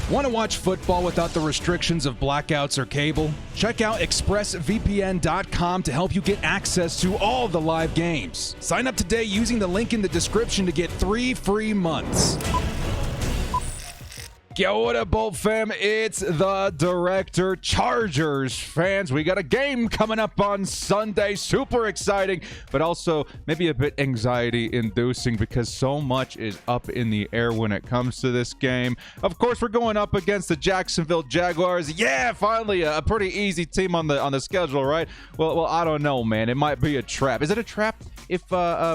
Want to watch football without the restrictions of blackouts or cable? Check out expressvpn.com to help you get access to all the live games. Sign up today using the link in the description to get 3 free months. Yo, what up, Bolt fam? It's the Director. Chargers fans, we got a game coming up on Sunday. Super exciting, but also maybe a bit anxiety-inducing because so much is up in the air when it comes to this game. Of course, we're going up against the Jacksonville Jaguars. Yeah, finally a pretty easy team on the schedule, right? Well, I don't know, man. It might be a trap. Is it a trap? If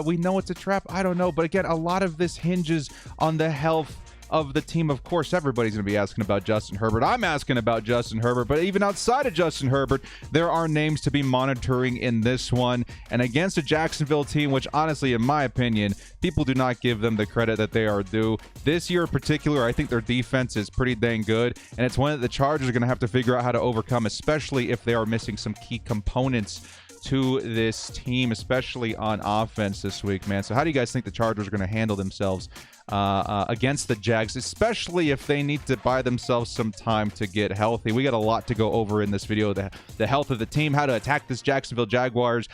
we know it's a trap, I don't know. But again, a lot of this hinges on the health of the team. Of course, everybody's going to be asking about Justin Herbert. I'm asking about Justin Herbert, but even outside of Justin Herbert, there are names to be monitoring in this one. And against a Jacksonville team, which honestly, in my opinion, people do not give them the credit that they are due. This year in particular, I think their defense is pretty dang good, and it's one that the Chargers are going to have to figure out how to overcome, especially if they are missing some key components to this team, especially on offense this week, man. So how do you guys think the Chargers are going to handle themselves against the Jags, especially if they need to buy themselves some time to get healthy? We got a lot to go over in this video. The health of the team, how to attack this Jacksonville Jaguars,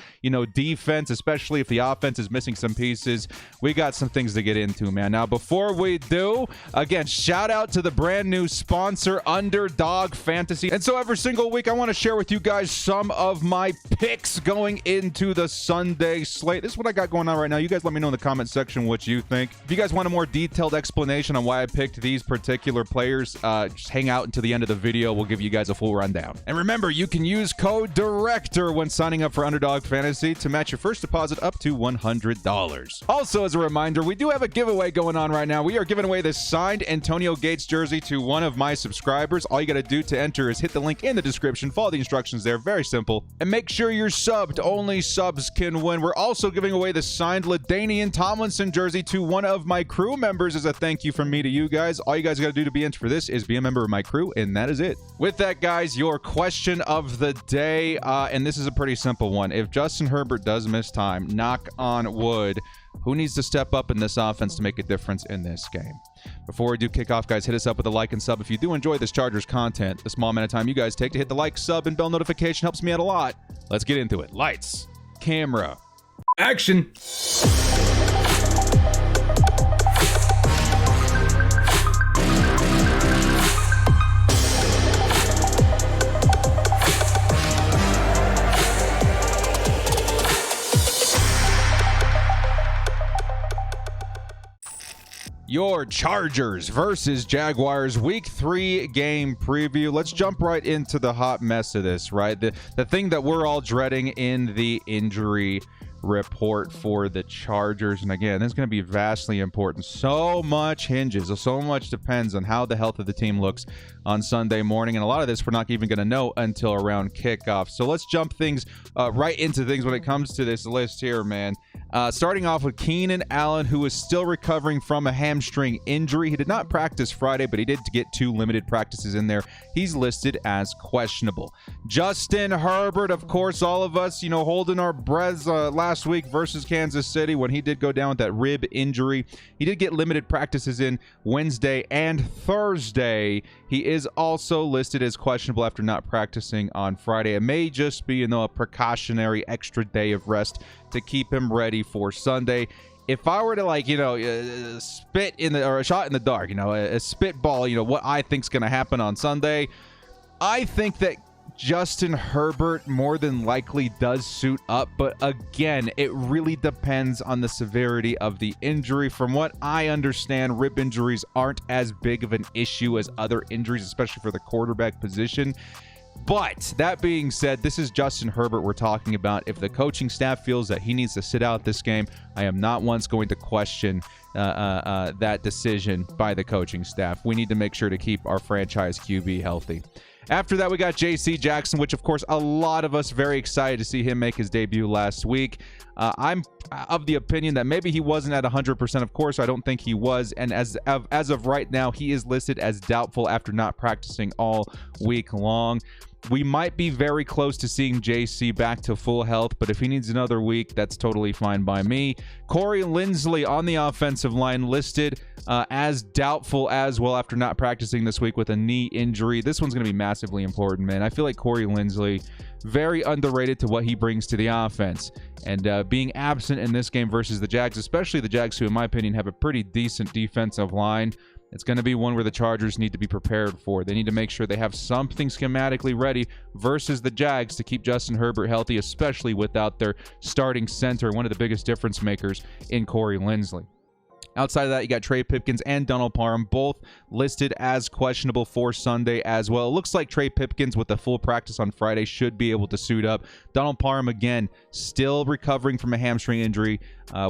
defense, especially if the offense is missing some pieces. We got some things to get into, man. Now, before we do, again, shout out to the brand new sponsor, Underdog Fantasy. And so every single week, I want to share with you guys some of my picks going into the Sunday slate. This is what I got going on right now. You guys let me know in the comment section what you think. If you guys want a more detailed explanation on why I picked these particular players, just hang out until the end of the video. We'll give you guys a full rundown. And remember, you can use code DIRECTOR when signing up for Underdog Fantasy to match your first deposit up to $100. Also, as a reminder, we do have a giveaway going on right now. We are giving away this signed Antonio Gates jersey to one of my subscribers. All you got to do to enter is hit the link in the description, follow the instructions there, very simple, and make sure you're subbed. Only subs can win. We're also giving away the signed LaDainian Tomlinson jersey to one of my crew members as a thank you from me to you guys. All you guys got to do to be entered for this is be a member of my crew, and that is it. With that, guys, your question of the day, and this is a pretty simple one. If Justin Herbert does miss time, knock on wood, who needs to step up in this offense to make a difference in this game? Before we do kick off, guys, hit us up with a like and sub if you do enjoy this Chargers content. The small amount of time you guys take to hit the like, sub, and bell notification helps me out a lot. Let's get into it. Lights, camera, action. Your Chargers versus Jaguars Week 3 game preview. Let's jump right into the hot mess of this, right? The thing that we're all dreading in the injury report for the Chargers. And again, this is going to be vastly important. So much hinges, so much depends on how the health of the team looks on Sunday morning. And a lot of this we're not even going to know until around kickoff. So let's jump things right into things when it comes to this list here, man. Starting off with Keenan Allen, who is still recovering from a hamstring injury. He did not practice Friday, but he did get 2 limited practices in there. He's listed as questionable. Justin Herbert, of course, all of us, holding our breaths last week versus Kansas City when he did go down with that rib injury. He did get limited practices in Wednesday and Thursday. He is also listed as questionable after not practicing on Friday. It may just be, a precautionary extra day of rest to keep him ready for Sunday. If I were to spit in or a shot in the dark, a spitball, what I think's going to happen on Sunday, I think that Justin Herbert more than likely does suit up, but again, it really depends on the severity of the injury. From what I understand, rib injuries aren't as big of an issue as other injuries, especially for the quarterback position. But that being said, this is Justin Herbert we're talking about. If the coaching staff feels that he needs to sit out this game, I am not once going to question that decision by the coaching staff. We need to make sure to keep our franchise QB healthy. After that, we got J.C. Jackson, which, of course, a lot of us very excited to see him make his debut last week. I'm of the opinion that maybe he wasn't at 100%. Of course, I don't think he was. And as of right now, he is listed as doubtful after not practicing all week long. We might be very close to seeing JC back to full health, but if he needs another week, that's totally fine by me. Corey Linsley on the offensive line listed as doubtful as well after not practicing this week with a knee injury. This one's going to be massively important, man. I feel like Corey Linsley, very underrated to what he brings to the offense. And being absent in this game versus the Jags, especially the Jags, who in my opinion have a pretty decent defensive line, it's going to be one where the Chargers need to be prepared for. They need to make sure they have something schematically ready versus the Jags to keep Justin Herbert healthy, especially without their starting center, one of the biggest difference makers in Corey Linsley. Outside of that, you got Trey Pipkins and Donald Parham, both listed as questionable for Sunday as well. It looks like Trey Pipkins, with a full practice on Friday, should be able to suit up. Donald Parham, again, still recovering from a hamstring injury.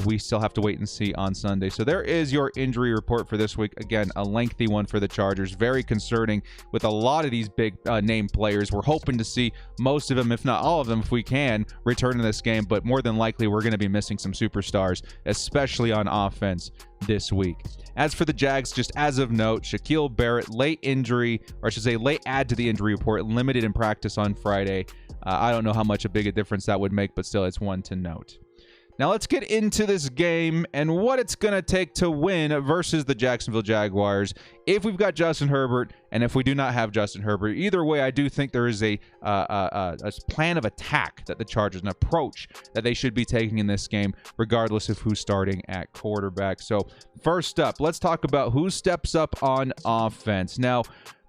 We still have to wait and see on Sunday. So there is your injury report for this week. Again, a lengthy one for the Chargers. Very concerning with a lot of these big name players. We're hoping to see most of them, if not all of them, if we can, return to this game. But more than likely, we're going to be missing some superstars, especially on offense this week. As for the Jags, just as of note, Shaquille Barrett, late injury, or I should say late add to the injury report, limited in practice on Friday. I don't know how much a big a difference that would make, but still, it's one to note. Now let's get into this game and what it's going to take to win versus the Jacksonville Jaguars if we've got Justin Herbert and if we do not have Justin Herbert. Either way, I do think there is a plan of attack that the Chargers, an approach that they should be taking in this game, regardless of who's starting at quarterback. So first up, let's talk about who steps up on offense. Now,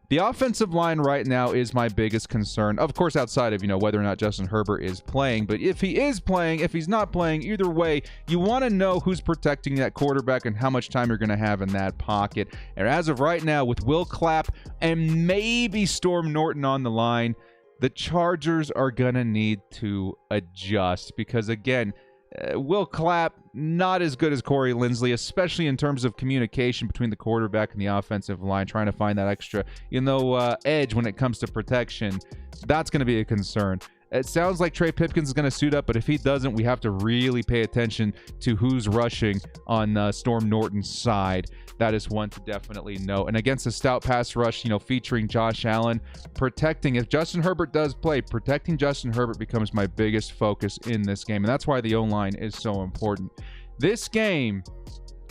the offensive line right now is my biggest concern. Of course, outside of, whether or not Justin Herbert is playing. But if he is playing, if he's not playing, either way, you want to know who's protecting that quarterback and how much time you're going to have in that pocket. And as of right now, with Will Clapp and maybe Storm Norton on the line, the Chargers are going to need to adjust because, again, Will Clapp, not as good as Corey Linsley, especially in terms of communication between the quarterback and the offensive line, trying to find that extra, edge when it comes to protection. That's going to be a concern. It sounds like Trey Pipkins is going to suit up, but if he doesn't, we have to really pay attention to who's rushing on Storm Norton's side. That is one to definitely note. And against a stout pass rush, featuring Josh Allen, if Justin Herbert does play, protecting Justin Herbert becomes my biggest focus in this game. And that's why the O-line is so important. This game,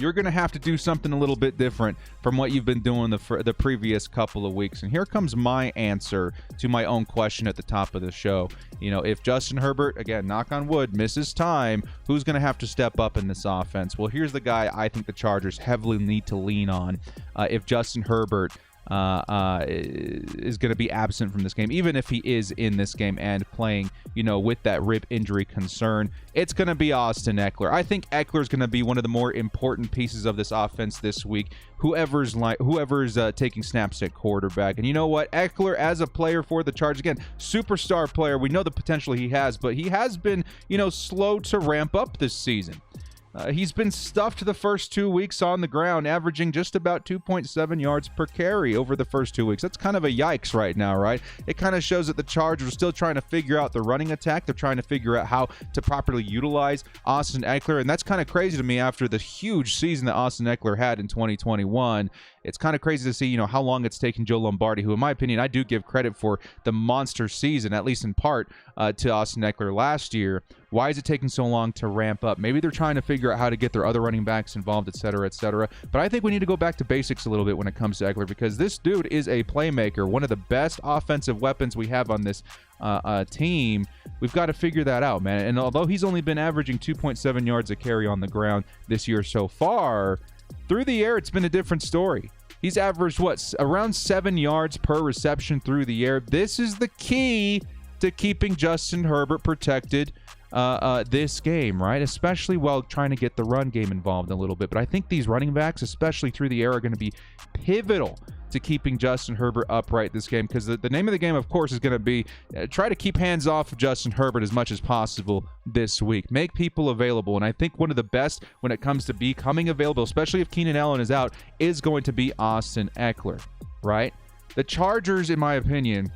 you're going to have to do something a little bit different from what you've been doing the previous couple of weeks. And here comes my answer to my own question at the top of the show. If Justin Herbert, again, knock on wood, misses time, who's going to have to step up in this offense? Well, here's the guy I think the Chargers heavily need to lean on if Justin Herbert is going to be absent from this game. Even if he is in this game and playing, with that rib injury concern, it's going to be Austin Ekeler. I think Ekeler is going to be one of the more important pieces of this offense this week. Whoever's taking snaps at quarterback. And you know what? Ekeler, as a player for the Chargers, again, superstar player. We know the potential he has, but he has been, slow to ramp up this season. He's been stuffed the first 2 weeks on the ground, averaging just about 2.7 yards per carry over the first 2 weeks. That's kind of a yikes right now, right? It kind of shows that the Chargers are still trying to figure out the running attack. They're trying to figure out how to properly utilize Austin Ekeler, and that's kind of crazy to me after the huge season that Austin Ekeler had in 2021. It's kind of crazy to see, how long it's taken Joe Lombardi, who, in my opinion, I do give credit for the monster season, at least in part, to Austin Ekeler last year. Why is it taking so long to ramp up? Maybe they're trying to figure out how to get their other running backs involved, et cetera, et cetera. But I think we need to go back to basics a little bit when it comes to Ekeler, because this dude is a playmaker, one of the best offensive weapons we have on this team. We've got to figure that out, man. And although he's only been averaging 2.7 yards a carry on the ground this year so far, through the air, it's been a different story. He's averaged, around 7 yards per reception through the air. This is the key to keeping Justin Herbert protected this game, right? Especially while trying to get the run game involved a little bit. But I think these running backs, especially through the air, are going to be pivotal to keeping Justin Herbert upright this game, because the name of the game, of course, is going to be try to keep hands off of Justin Herbert as much as possible this week. Make people available. And I think one of the best when it comes to becoming available, especially if Keenan Allen is out, is going to be Austin Ekeler, right? The Chargers, in my opinion,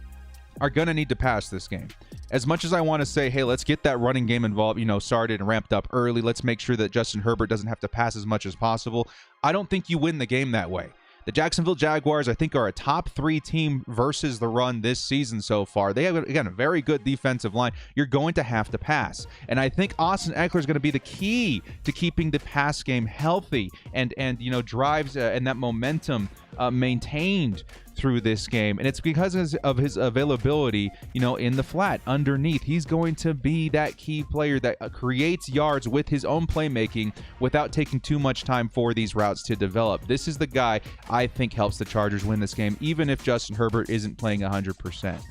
are going to need to pass this game. As much as I want to say, hey, let's get that running game involved, started and ramped up early. Let's make sure that Justin Herbert doesn't have to pass as much as possible. I don't think you win the game that way. The Jacksonville Jaguars, I think, are a top 3 team versus the run this season so far. They have, again, a very good defensive line. You're going to have to pass. And I think Austin Ekeler is going to be the key to keeping the pass game healthy and drives and that momentum maintained through this game. And it's because of his availability, in the flat underneath. He's going to be that key player that creates yards with his own playmaking without taking too much time for these routes to develop. This is the guy I think helps the Chargers win this game, even if Justin Herbert isn't playing 100%.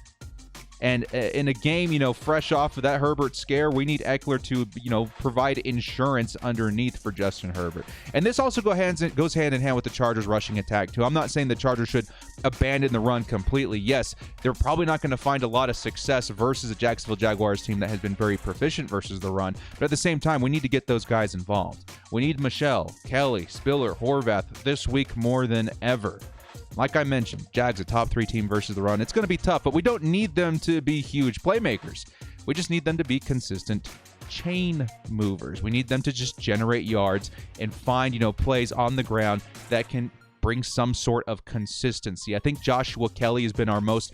And in a game, fresh off of that Herbert scare, we need Ekeler to, provide insurance underneath for Justin Herbert. And this also goes hand in hand with the Chargers rushing attack, too. I'm not saying the Chargers should abandon the run completely. Yes, they're probably not going to find a lot of success versus a Jacksonville Jaguars team that has been very proficient versus the run. But at the same time, we need to get those guys involved. We need Michel, Kelly, Spiller, Horvath this week more than ever. Like I mentioned, Jags a top 3 team versus the run. It's going to be tough, but we don't need them to be huge playmakers. We just need them to be consistent chain movers. We need them to just generate yards and find, plays on the ground that can bring some sort of consistency. I think Joshua Kelly has been our most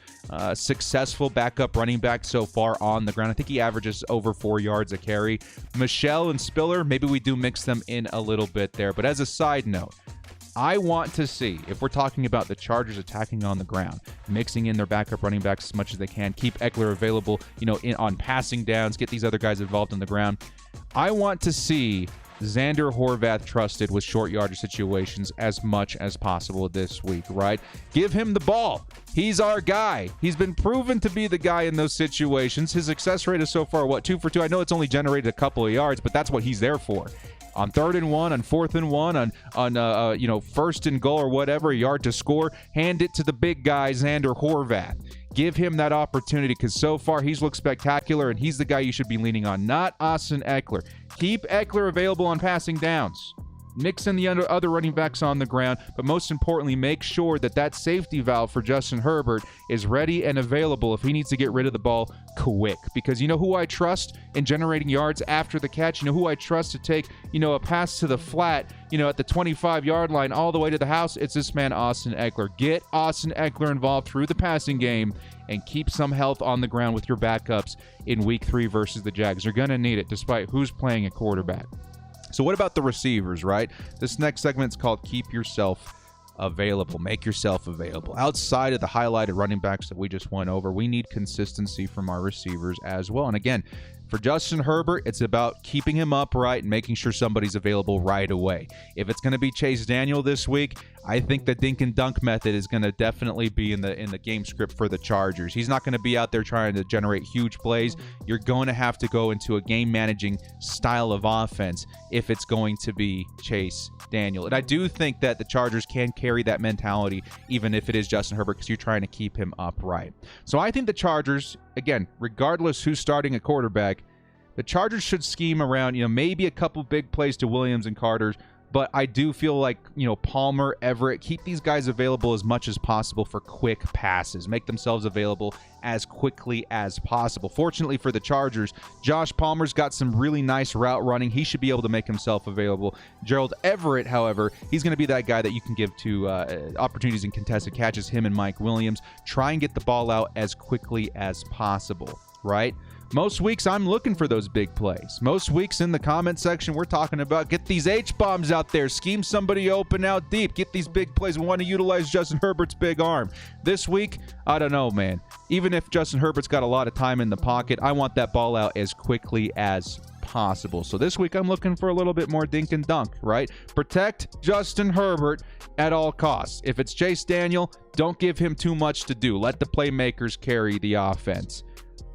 successful backup running back so far on the ground. I think he averages over 4 yards a carry. Michel and Spiller, maybe we do mix them in a little bit there. But as a side note, I want to see, if we're talking about the Chargers attacking on the ground, mixing in their backup running backs as much as they can, keep Ekeler available, on passing downs, get these other guys involved on the ground. I want to see Xander Horvath trusted with short yardage situations as much as possible this week, right? Give him the ball. He's our guy. He's been proven to be the guy in those situations. His success rate is so far, 2 for 2? I know it's only generated a couple of yards, but that's what he's there for. On 3rd and 1, on 4th and 1, on 1st and goal or whatever, a yard to score, hand it to the big guy, Xander Horvath. Give him that opportunity because so far he's looked spectacular and he's the guy you should be leaning on, not Austin Ekeler. Keep Ekeler available on passing downs. Mix in the other running backs on the ground, but most importantly, make sure that safety valve for Justin Herbert is ready and available if he needs to get rid of the ball quick. Because you know who I trust in generating yards after the catch? You know who I trust to take, a pass to the flat, at the 25-yard line all the way to the house? It's this man, Austin Ekeler. Get Austin Ekeler involved through the passing game and keep some health on the ground with your backups in Week 3 versus the Jags. You're going to need it despite who's playing at quarterback. So what about the receivers, right? This next segment is called Keep Yourself Available. Make yourself available. Outside of the highlighted running backs that we just went over, we need consistency from our receivers as well. And again, for Justin Herbert, it's about keeping him upright and making sure somebody's available right away. If it's going to be Chase Daniel this week, I think the dink and dunk method is going to definitely be in the game script for the Chargers. He's not going to be out there trying to generate huge plays. You're going to have to go into a game-managing style of offense if it's going to be Chase Daniel. And I do think that the Chargers can carry that mentality even if it is Justin Herbert because you're trying to keep him upright. So I think the Chargers, again, regardless who's starting at quarterback, the Chargers should scheme around, maybe a couple big plays to Williams and Carter, but I do feel like, Palmer, Everett, keep these guys available as much as possible for quick passes. Make themselves available as quickly as possible. Fortunately for the Chargers, Josh Palmer's got some really nice route running. He should be able to make himself available. Gerald Everett, however, he's going to be that guy that you can give to opportunities in contested catches, him and Mike Williams. Try and get the ball out as quickly as possible, right? Most weeks, I'm looking for those big plays. Most weeks in the comment section, we're talking about get these H-bombs out there, scheme somebody open out deep, get these big plays. We want to utilize Justin Herbert's big arm. This week, I don't know, man. Even if Justin Herbert's got a lot of time in the pocket, I want that ball out as quickly as possible. So this week, I'm looking for a little bit more dink and dunk, right? Protect Justin Herbert at all costs. If it's Chase Daniel, don't give him too much to do. Let the playmakers carry the offense.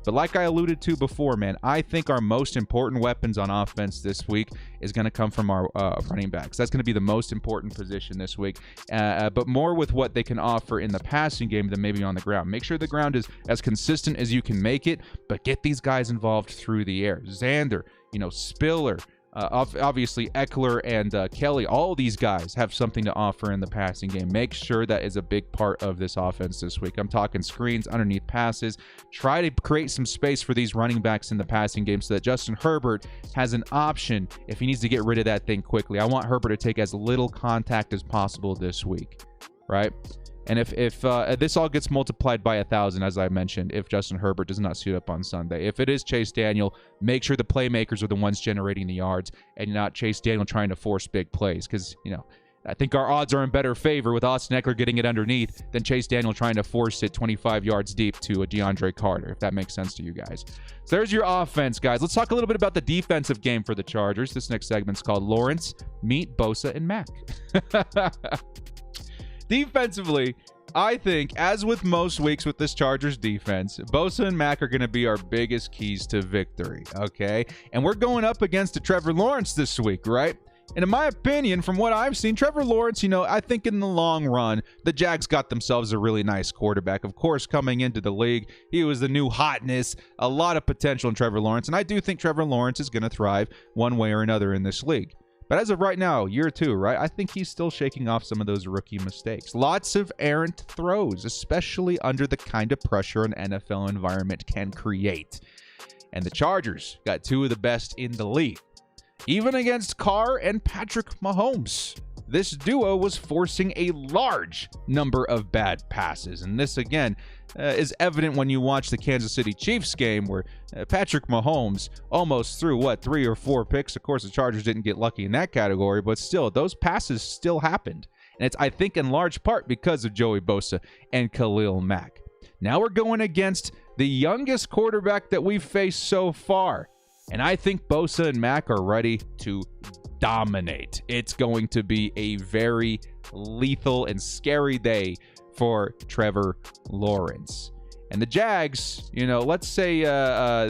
But like I alluded to before, man, I think our most important weapons on offense this week is going to come from our running backs. That's going to be the most important position this week, but more with what they can offer in the passing game than maybe on the ground. Make sure the ground is as consistent as you can make it, but get these guys involved through the air. Xander, Spiller, Obviously, Eckler and Kelly, all these guys have something to offer in the passing game. Make sure that is a big part of this offense this week. I'm talking screens, underneath passes. Try to create some space for these running backs in the passing game so that Justin Herbert has an option if he needs to get rid of that thing quickly. I want Herbert to take as little contact as possible this week, right? And if this all gets multiplied by 1,000, as I mentioned, if Justin Herbert does not suit up on Sunday. If it is Chase Daniel, make sure the playmakers are the ones generating the yards and not Chase Daniel trying to force big plays. Because, I think our odds are in better favor with Austin Eckler getting it underneath than Chase Daniel trying to force it 25 yards deep to a DeAndre Carter, if that makes sense to you guys. So there's your offense, guys. Let's talk a little bit about the defensive game for the Chargers. This next segment's called Lawrence Meet Bosa and Mack. Defensively, I think, as with most weeks with this Chargers defense, Bosa and Mack are going to be our biggest keys to victory, okay? And we're going up against a Trevor Lawrence this week, right? And in my opinion, from what I've seen, Trevor Lawrence, I think in the long run, the Jags got themselves a really nice quarterback. Of course, coming into the league, he was the new hotness, a lot of potential in Trevor Lawrence. And I do think Trevor Lawrence is going to thrive one way or another in this league. But as of right now, year 2, right, I think he's still shaking off some of those rookie mistakes. Lots of errant throws, especially under the kind of pressure an NFL environment can create. And the Chargers got 2 of the best in the league. Even against Carr and Patrick Mahomes, this duo was forcing a large number of bad passes. And this, again, is evident when you watch the Kansas City Chiefs game where Patrick Mahomes almost threw, 3 or 4 picks. Of course, the Chargers didn't get lucky in that category, but still, those passes still happened. And it's, I think, in large part because of Joey Bosa and Khalil Mack. Now we're going against the youngest quarterback that we've faced so far. And I think Bosa and Mack are ready to dominate. It's going to be a very lethal and scary day for Trevor Lawrence. And the Jags, let's say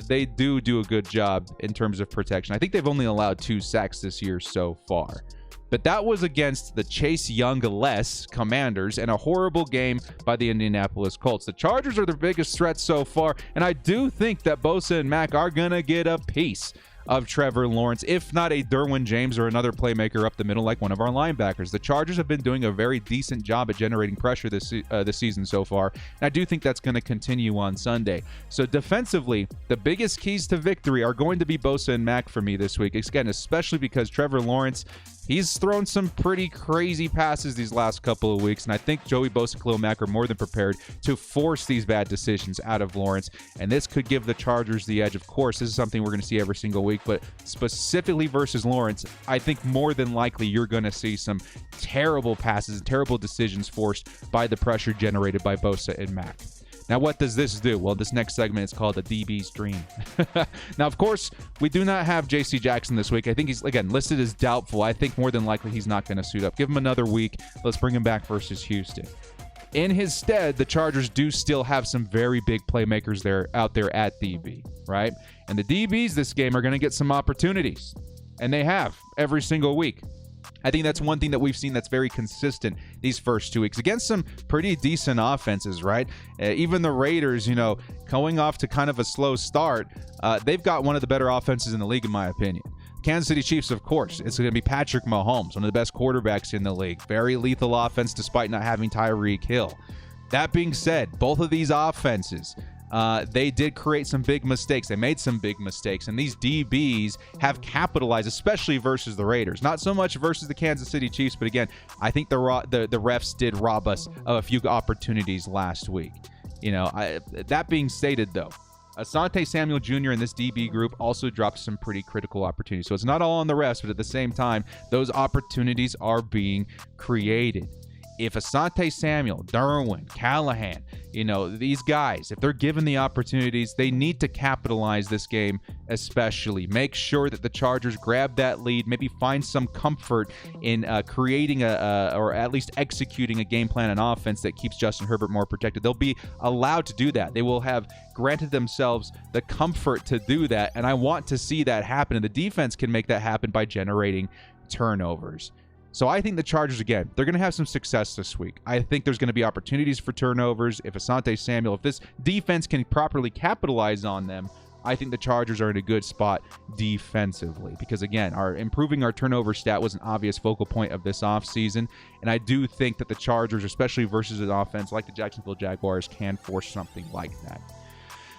they do a good job in terms of protection. I think they've only allowed 2 sacks this year so far. But that was against the Chase Young-less Commanders and a horrible game by the Indianapolis Colts. The Chargers are their biggest threat so far, and I do think that Bosa and Mack are going to get a piece of Trevor Lawrence, if not a Derwin James or another playmaker up the middle like one of our linebackers. The Chargers have been doing a very decent job at generating pressure this season so far, and I do think that's going to continue on Sunday. So defensively, the biggest keys to victory are going to be Bosa and Mack for me this week, again, especially because Trevor Lawrence, he's thrown some pretty crazy passes these last couple of weeks, and I think Joey Bosa and Khalil Mack are more than prepared to force these bad decisions out of Lawrence, and this could give the Chargers the edge. Of course, this is something we're going to see every single week, but specifically versus Lawrence, I think more than likely you're going to see some terrible passes and terrible decisions forced by the pressure generated by Bosa and Mack. Now, what does this do? Well, this next segment is called the DB's Dream. Now, of course, we do not have J.C. Jackson this week. I think he's, again, listed as doubtful. I think more than likely he's not going to suit up. Give him another week. Let's bring him back versus Houston. In his stead, the Chargers do still have some very big playmakers out there at DB, right? And the DBs this game are going to get some opportunities, and they have every single week. I think that's one thing that we've seen that's very consistent these first 2 weeks against some pretty decent offenses, right? Even the Raiders, going off to kind of a slow start, they've got one of the better offenses in the league, in my opinion. Kansas City Chiefs, of course, it's going to be Patrick Mahomes, one of the best quarterbacks in the league. Very lethal offense despite not having Tyreek Hill. That being said, both of these offenses, they did create some big mistakes. They made some big mistakes, and these DBs have capitalized, especially versus the Raiders. Not so much versus the Kansas City Chiefs, but again, I think the refs did rob us of a few opportunities last week. That being stated, though, Asante Samuel Jr. and this DB group also dropped some pretty critical opportunities. So it's not all on the refs, but at the same time, those opportunities are being created. If Asante Samuel, Derwin, Callahan, these guys, if they're given the opportunities, they need to capitalize this game, especially. Make sure that the Chargers grab that lead, maybe find some comfort in creating or at least executing a game plan and offense that keeps Justin Herbert more protected. They'll be allowed to do that. They will have granted themselves the comfort to do that, and I want to see that happen. And the defense can make that happen by generating turnovers. So I think the Chargers, again, they're going to have some success this week. I think there's going to be opportunities for turnovers. If Asante Samuel, if this defense can properly capitalize on them, I think the Chargers are in a good spot defensively because, again, improving our turnover stat was an obvious focal point of this offseason, and I do think that the Chargers, especially versus an offense like the Jacksonville Jaguars, can force something like that.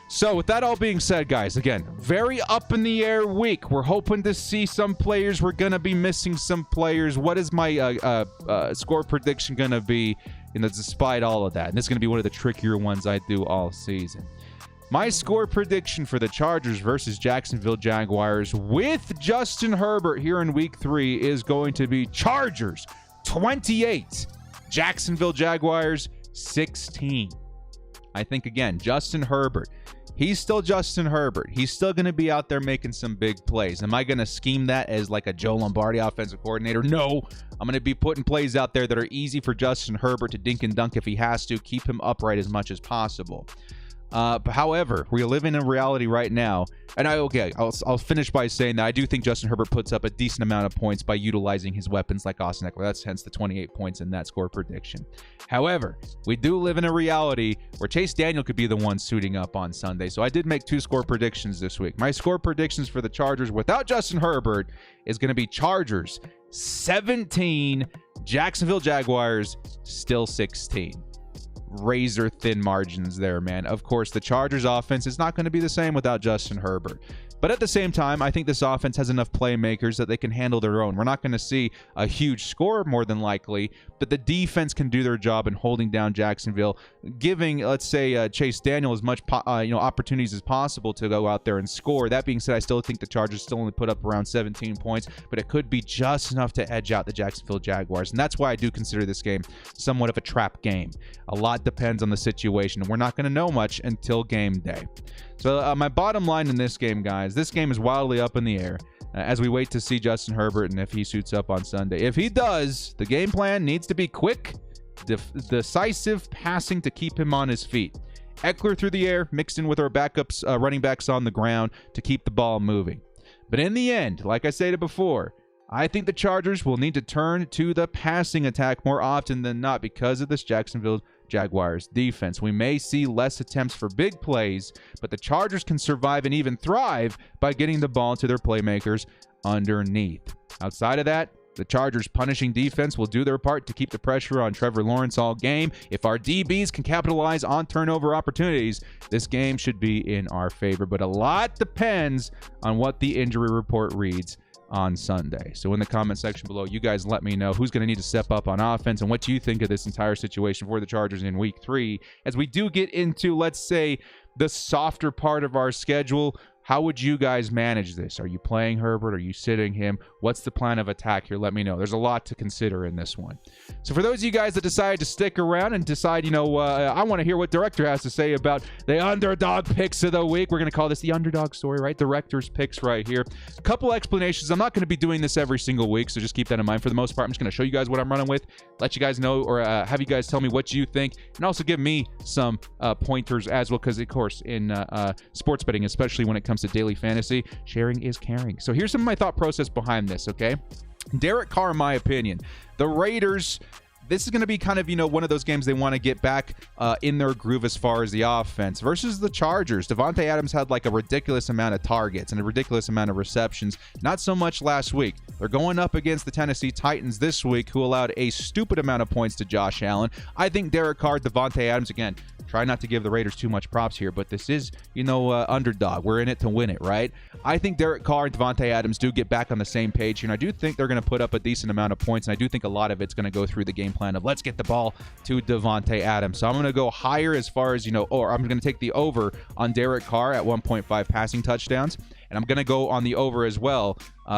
So with that all being said, guys, again, very up in the air week. We're hoping to see some players. We're going to be missing some players. What is my score prediction going to be, despite all of that? And this is going to be one of the trickier ones I do all season. My score prediction for the Chargers versus Jacksonville Jaguars with Justin Herbert here in week 3 is going to be Chargers 28, Jacksonville Jaguars 16. I think, again, Justin Herbert, he's still Justin Herbert. He's still going to be out there making some big plays. Am I going to scheme that as like a Joe Lombardi offensive coordinator? No. I'm going to be putting plays out there that are easy for Justin Herbert to dink and dunk if he has to, keep him upright as much as possible. However, we live in a reality right now, and I'll finish by saying that I do think Justin Herbert puts up a decent amount of points by utilizing his weapons like Austin Eckler. That's hence the 28 points in that score prediction. However, we do live in a reality where Chase Daniel could be the one suiting up on Sunday, so I did make 2 score predictions this week. My score predictions for the Chargers without Justin Herbert is going to be Chargers 17, Jacksonville Jaguars still 16. Razor thin margins there, man. Of course, the Chargers offense is not going to be the same without Justin Herbert. But at the same time, I think this offense has enough playmakers that they can handle their own. We're not going to see a huge score more than likely, but the defense can do their job in holding down Jacksonville, giving, let's say, Chase Daniel as much opportunities as possible to go out there and score. That being said, I still think the Chargers still only put up around 17 points, but it could be just enough to edge out the Jacksonville Jaguars. And that's why I do consider this game somewhat of a trap game. A lot depends on the situation, and we're not going to know much until game day. So my bottom line in this game, guys, this game is wildly up in the air as we wait to see Justin Herbert and if he suits up on Sunday. If he does, the game plan needs to be quick, decisive passing to keep him on his feet. Eckler through the air mixed in with our backups, running backs on the ground to keep the ball moving. But in the end, like I stated before, I think the Chargers will need to turn to the passing attack more often than not because of this Jacksonville Jaguars defense. We may see less attempts for big plays, but the Chargers can survive and even thrive by getting the ball to their playmakers underneath. Outside of that, the Chargers' punishing defense will do their part to keep the pressure on Trevor Lawrence all game. If our DBs can capitalize on turnover opportunities, this game should be in our favor. But a lot depends on what the injury report reads on Sunday. So in the comment section below, you guys let me know who's going to need to step up on offense and what you think of this entire situation for the Chargers in week 3. As we do get into, let's say, the softer part of our schedule, how would you guys manage this? Are you playing Herbert? Are you sitting him? What's the plan of attack here? Let me know. There's a lot to consider in this one. So for those of you guys that decided to stick around and decide, I want to hear what Director has to say about the Underdog picks of the week. We're going to call this the Underdog story, right? Director's picks right here. A couple explanations. I'm not going to be doing this every single week, so just keep that in mind. For the most part, I'm just going to show you guys what I'm running with, let you guys know, or have you guys tell me what you think, and also give me some pointers as well, because, of course, in sports betting, especially when it comes to daily fantasy, sharing is caring. So here's some of my thought process behind this, okay? Derek Carr, in my opinion, the Raiders, this is going to be kind of, one of those games they want to get back in their groove as far as the offense versus the Chargers. Devontae Adams had like a ridiculous amount of targets and a ridiculous amount of receptions. Not so much last week. They're going up against the Tennessee Titans this week, who allowed a stupid amount of points to Josh Allen. I think Derek Carr, Devontae Adams, again, try not to give the Raiders too much props here, but this is, underdog. We're in it to win it, right? I think Derek Carr and Devontae Adams do get back on the same page here, and I do think they're going to put up a decent amount of points, and I do think a lot of it's going to go through the game plan of let's get the ball to Devontae Adams. So I'm going to go higher as far as, or I'm going to take the over on Derek Carr at 1.5 passing touchdowns, and I'm going to go on the over as well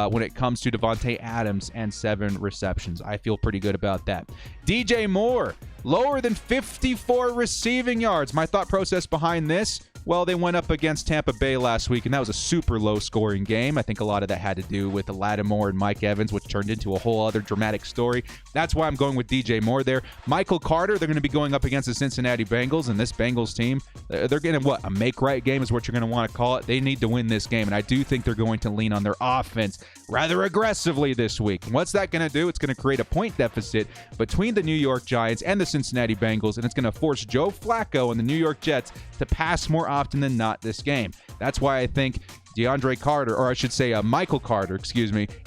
when it comes to Devontae Adams and 7 receptions. I feel pretty good about that. DJ Moore, lower than 54 receiving yards. My thought process behind this, well, they went up against Tampa Bay last week, and that was a super low-scoring game. I think a lot of that had to do with Lattimore and Mike Evans, which turned into a whole other dramatic story. That's why I'm going with DJ Moore there. Michael Carter, they're going to be going up against the Cincinnati Bengals, and this Bengals team, they're getting a make-right game is what you're going to want to call it. They need to win this game, and I do think they're going to lean on their offense Giants rather aggressively this week. And what's that going to do? It's going to create a point deficit between the New York Giants and the Cincinnati Bengals, and it's going to force Joe Flacco and the New York Jets to pass more often than not this game. That's why I think DeAndre Carter, or I should say Michael Carter,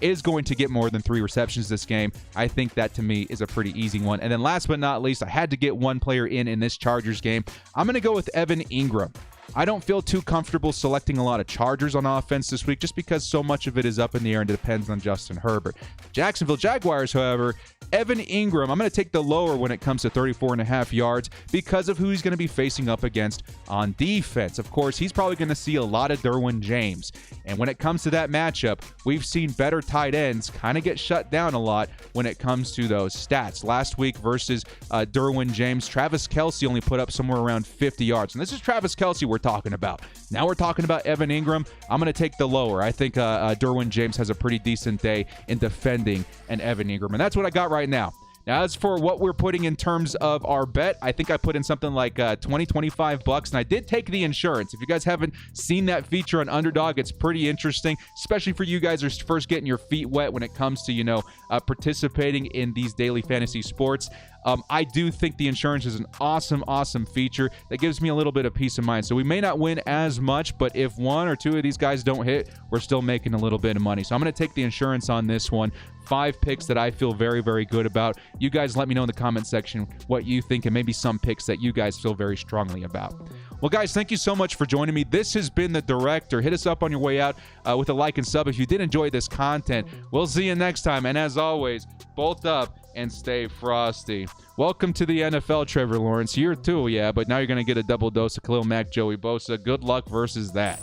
is going to get more than 3 receptions this game. I think that, to me, is a pretty easy one. And then last but not least, I had to get one player in this Chargers game. I'm going to go with Evan Ingram. I don't feel too comfortable selecting a lot of Chargers on offense this week just because so much of it is up in the air and it depends on Justin Herbert. Jacksonville Jaguars, however, Evan Ingram, I'm going to take the lower when it comes to 34.5 yards because of who he's going to be facing up against on defense. Of course, he's probably going to see a lot of Derwin James. And when it comes to that matchup, we've seen better tight ends kind of get shut down a lot when it comes to those stats. Last week versus Derwin James, Travis Kelce only put up somewhere around 50 yards. And this is Travis Kelce we're talking about. Now we're talking about Evan Ingram. I'm going to take the lower. I think Derwin James has a pretty decent day in defending an Evan Ingram. And that's what I got right now. Now, as for what we're putting in terms of our bet, I think I put in something like $20-25, and I did take the insurance. If you guys haven't seen that feature on Underdog, it's pretty interesting, especially for you guys who are first getting your feet wet when it comes to, participating in these daily fantasy sports. I do think the insurance is an awesome feature that gives me a little bit of peace of mind. So we may not win as much, but if 1 or 2 of these guys don't hit, we're still making a little bit of money. So I'm going to take the insurance on this one. 5 picks that I feel very, very good about. You guys let me know in the comment section what you think and maybe some picks that you guys feel very strongly about. Well, guys, thank you so much for joining me. This has been The Director. Hit us up on your way out with a like and sub if you did enjoy this content. We'll see you next time. And as always, bolt up and stay frosty. Welcome to the NFL, Trevor Lawrence. Year 2, yeah, but now you're going to get a double dose of Khalil Mack, Joey Bosa. Good luck versus that.